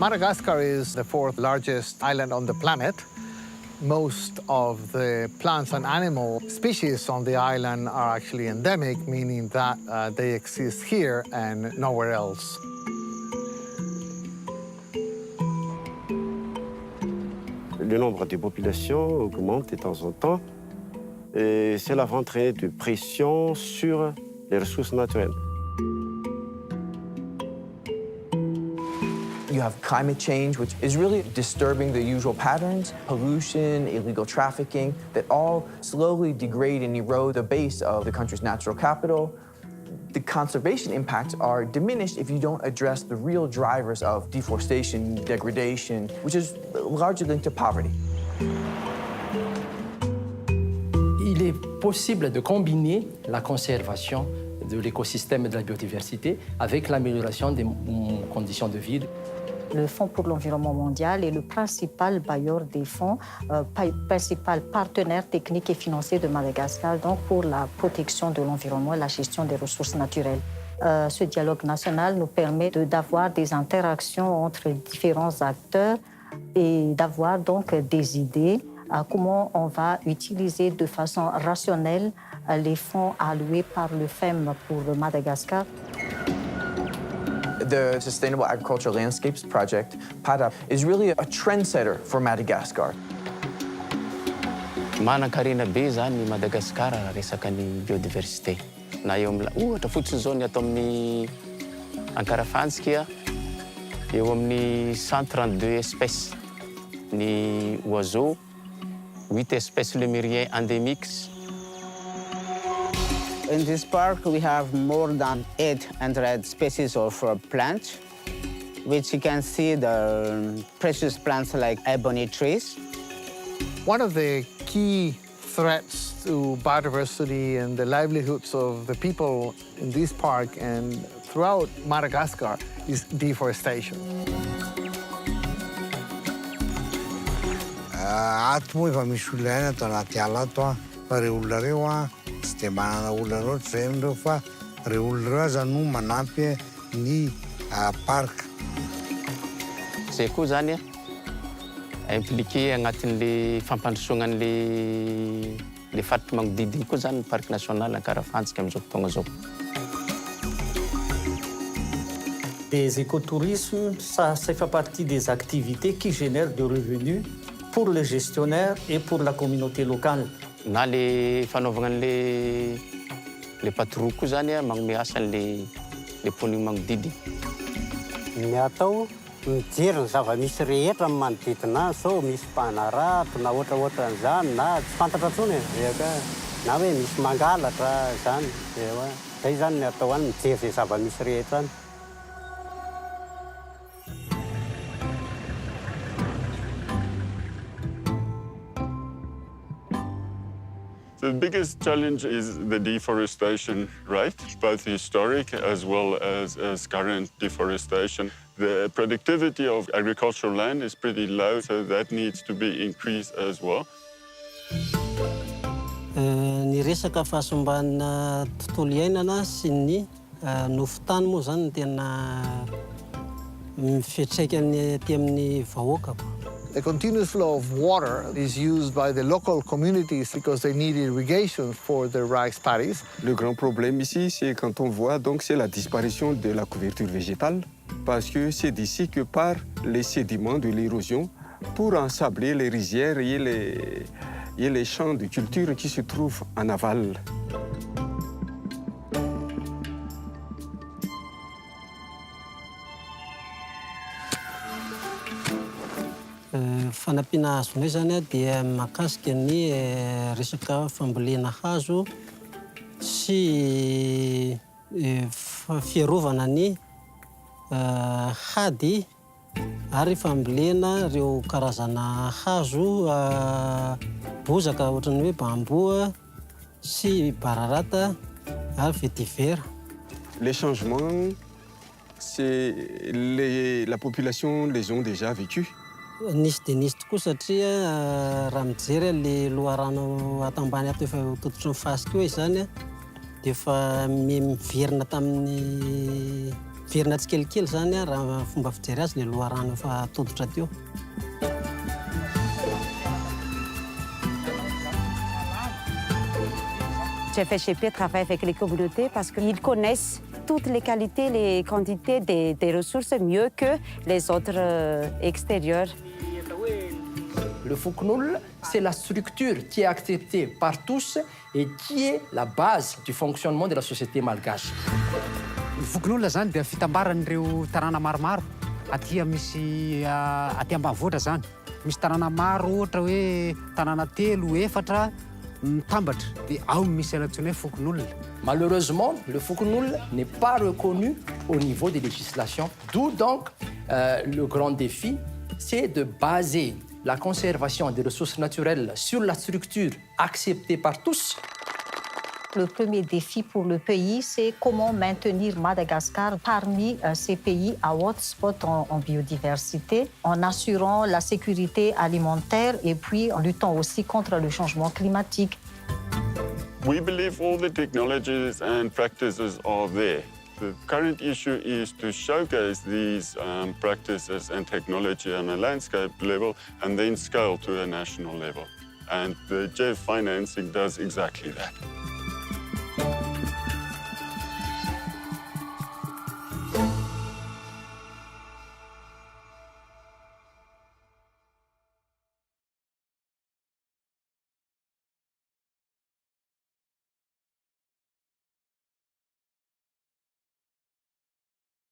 Madagascar is the fourth largest island on the planet. Most of the plants and animal species on the island are actually endemic, meaning that they exist here and nowhere else. Le nombre de populations augmente de temps en temps et cela va entraîner de pression sur les ressources naturelles. You have climate change, which is really disturbing the usual patterns, pollution, illegal trafficking, that all slowly degrade and erode the base of the country's natural capital. The conservation impacts are diminished if you don't address the real drivers of deforestation, degradation, which is largely linked to poverty. Il est possible de combiner la conservation de l'écosystème et de la biodiversité avec l'amélioration des conditions de vie. Le Fonds pour l'environnement mondial est le principal bailleur des fonds, principal partenaire technique et financier de Madagascar, donc pour la protection de l'environnement et la gestion des ressources naturelles. Ce dialogue national nous permet d'avoir des interactions entre différents acteurs et d'avoir donc des idées à comment on va utiliser de façon rationnelle les fonds alloués par le FEM pour Madagascar. The Sustainable Agricultural Landscapes Project, PADA, is really a trendsetter for Madagascar. Manan-karena be zany Madagascar resaka ny biodiversité. Na eo ohatra fotsiny zao ny atao amin'ny Ankarafantsika eo amin'ny 132 espèces ny oiseaux, 8 espèces lémuriens endémiques. In this park, we have more than 800 species of plants, which you can see the precious plants like ebony trees. One of the key threats to biodiversity and the livelihoods of the people in this park and throughout Madagascar is deforestation. Ato moa efa misy olona ihany ato anaty ala ato fa reo olona reo tsy dia manana olona loatra zay amindreo fa reo olona reo aza no manampy ny parka. Zay koa zany impliqué agnatin'le fampandrosoagnan'le faritry magnodidina koa zany ny parc national Ankarafantsika amin'izao fotoagna zao. Des écotourismes, ça fait partie des activités qui génèrent des revenus pour les gestionnaires et pour la communauté locale. Na le fanaovana le patrouille koa zany magnome asa le poniny magnodidina. Ny atao mijery ny zava-misy rehetra amin'ny manodidina azy zao misy mpanarato na ohatraohatran'izany na tsy fantatra intsony na hoe misy mangalatra zany. Zay zany ny atao any mijery zay zava-misy rehetra any. The biggest challenge is the deforestation rate, both historic as well as current deforestation. The productivity of agricultural land is pretty low, so that needs to be increased as well. Ny resaka fahasombanana tontolo iainana sy ny nofotany moa zany tena fiantraikany aty amin'ny vahoaka. The continuous flow of water is used by the local communities because they need irrigation for the rice paddies. Le grand problème ici, c'est quand on voit, donc, c'est la disparition de la couverture végétale, parce que c'est d'ici que partent les sédiments de l'érosion pour ensabler les rizières et les champs de culture qui se trouvent en aval. Fanampiana hazo ndray zany dia mahakasika ny resaka fambolena hazo sy fiarovana ny hady ary fambolena reo karazana hazo bozaka ohatrany hoe bamboa sy bararata ary vétiver. Les changements, c'est la population les ont déjà vécu. Nisy dia nisy tokoa satria raha mijery le loharano ato ambany ato efa tototry ny fasika eo izany dia efa miverina tamin'ny Verina tsikelikely zany raha fomba fijery azy le loharano efa toditra teo. GFSGP travaille avec les communautés parce qu'ils connaissent toutes les qualités, les quantités des ressources mieux que les autres extérieurs. Le FUCNUL, c'est la structure qui est acceptée par tous et qui est la base du fonctionnement de la société malgache. Le FUCNUL zany dia fitambaran'ireo tanàna maromaro aty misy aty ambanivohitra zany. Misy tanàna maro ohatra hoe tanàna 3, 4 mitambatra dia ao misy antsoina hoe FUCNUL. Malheureusement, le FUCNUL n'est pas reconnu au niveau des législations. D'où donc le grand défi, c'est de baser la conservation des ressources naturelles sur la structure acceptée par tous. Le premier défi pour le pays, c'est comment maintenir Madagascar parmi ces pays à hotspot en biodiversité, en assurant la sécurité alimentaire et puis en luttant aussi contre le changement climatique. We believe all the technologies and practices are there. The current issue is to showcase these practices and technology on a landscape level and then scale to a national level. And the GEF financing does exactly that.